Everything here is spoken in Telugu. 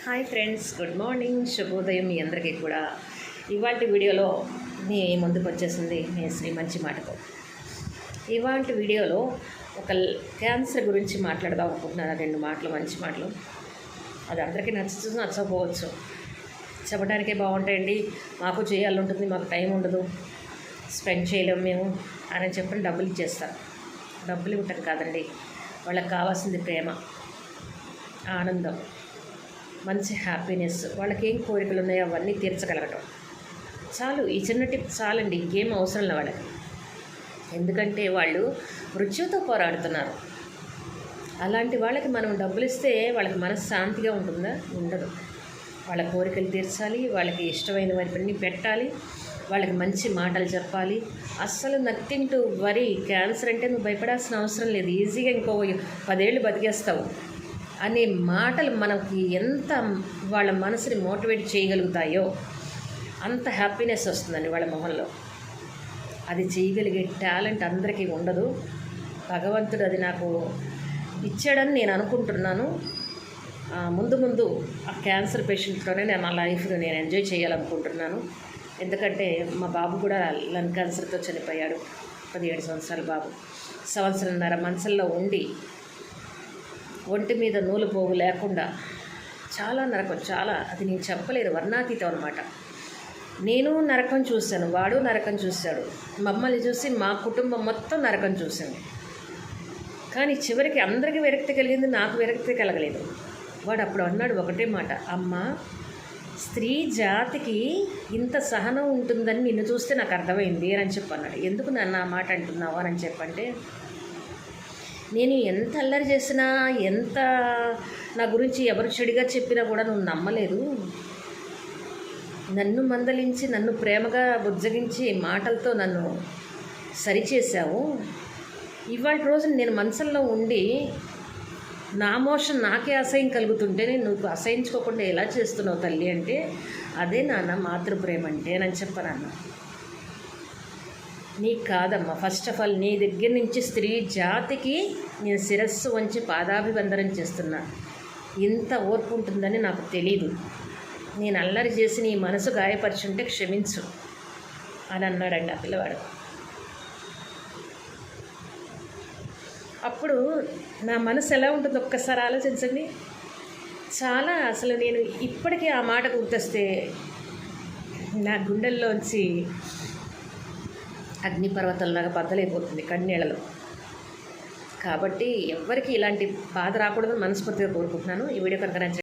హాయ్ ఫ్రెండ్స్, గుడ్ మార్నింగ్, శుభోదయం మీ అందరికీ కూడా. ఇవాళ వీడియోలో మీ ముందుకు వచ్చేసింది మీ శ్రీ మంచి మాటకు. ఇవాళ వీడియోలో ఒక క్యాన్సర్ గురించి మాట్లాడదాం అనుకుంటున్నాను. 2 మాటలు, మంచి మాటలు. అది అందరికీ నచ్చుతుంది, నచ్చకపోవచ్చు. చెప్పడానికే బాగుంటాయండి, మాకు చేయాలి ఉంటుంది, మాకు టైం ఉండదు, స్పెండ్ చేయలేము మేము అని చెప్పి డబ్బులు ఇచ్చేస్తారు. డబ్బులు ఇవ్వటం కాదండి, వాళ్ళకి కావాల్సింది ప్రేమ, ఆనందం, మంచి హ్యాపీనెస్, వాళ్ళకి ఏం కోరికలు ఉన్నాయో అవన్నీ తీర్చగలగటం చాలు. ఈ చిన్న టిప్ చాలండి, ఇంకేం అవసరం లేదు వాళ్ళకి. ఎందుకంటే వాళ్ళు మృత్యుతో పోరాడుతున్నారు. అలాంటి వాళ్ళకి మనం డబ్బులు ఇస్తే వాళ్ళకి మనశ్శాంతిగా ఉంటుందా? ఉండదు. వాళ్ళ కోరికలు తీర్చాలి, వాళ్ళకి ఇష్టమైన వాటిని పెట్టాలి, వాళ్ళకి మంచి మాటలు చెప్పాలి. అస్సలు నథింగ్ టు వరీ. క్యాన్సర్ అంటే నువ్వు భయపడాల్సిన అవసరం లేదు, ఈజీగా ఇంకో 10 ఏళ్ళు బతికేస్తావు అనే మాటలు మనకి ఎంత వాళ్ళ మనసుని మోటివేట్ చేయగలుగుతాయో అంత హ్యాపీనెస్ వస్తుందండి వాళ్ళ మొహంలో. అది చేయగలిగే టాలెంట్ అందరికీ ఉండదు. భగవంతుడు అది నాకు ఇచ్చాడని నేను అనుకుంటున్నాను. ముందు ఆ క్యాన్సర్ పేషెంట్తోనే నా లైఫ్ను నేను ఎంజాయ్ చేయాలనుకుంటున్నాను. ఎందుకంటే మా బాబు కూడా లంగ్ క్యాన్సర్తో చనిపోయాడు. 17 సంవత్సరాల బాబు. 1.5 సంవత్సరం మంచంలో ఉండి ఒంటి మీద నూలు పోగు లేకుండా చాలా నరకం, చాలా. అది నేను చెప్పలేదు, వర్ణాతీతం అనమాట. నేను నరకం చూశాను, వాడు నరకం చూశాడు. మమ్మల్ని చూసి మా కుటుంబం మొత్తం నరకం చూసింది. కానీ చివరికి అందరికీ విరక్తి కలిగింది, నాకు విరక్తి కలగలేదు. వాడు అప్పుడు అన్నాడు ఒకటే మాట, అమ్మ, స్త్రీ జాతికి ఇంత సహనం ఉంటుందని నిన్ను చూస్తే నాకు అర్థమైంది అని చెప్పి అన్నాడు. ఎందుకు నన్ను ఆ మాట అంటున్నావు అని చెప్పంటే, నేను ఎంత అల్లరి చేసినా, ఎంత నా గురించి ఎవరు చెడుగా చెప్పినా కూడా నువ్వు నమ్మలేదు. నన్ను మందలించి, నన్ను ప్రేమగా బుజ్జగించి మాటలతో నన్ను సరిచేశావు. ఇవాళ రోజు నేను మనసులో ఉండి నా మోషన్ నాకే అసహ్యం కలుగుతుంటే నువ్వు అసహించుకోకుండా ఎలా చేస్తున్నావు తల్లి అంటే, అదే నాన్న మాతృప్రేమ అంటే అని చెప్పనన్నా. నీకు కాదమ్మా, ఫస్ట్ ఆఫ్ ఆల్ నీ దగ్గర నుంచి స్త్రీ జాతికి నేను శిరస్సు వంచి పాదాభివందనం చేస్తున్నా. ఇంత ఓర్పు ఉంటుందని నాకు తెలీదు. నేను అల్లరి చేసి నీ మనసు గాయపరిచుంటే క్షమించు అని అన్నాడండి ఆ పిల్లవాడు. అప్పుడు నా మనసు ఎలా ఉంటుందో ఒక్కసారి ఆలోచించండి. చాలా అసలు నేను ఇప్పటికీ ఆ మాట గుర్తొస్తే నా గుండెల్లోంచి అగ్నిపర్వతంలాగా బద్దలైపోతుంది కన్నీళ్ళలో. కాబట్టి ఎవ్వరికి ఇలాంటి బాధ రాకూడదని మనస్ఫూర్తిగా కోరుకుంటున్నాను. ఈ వీడియో కనుక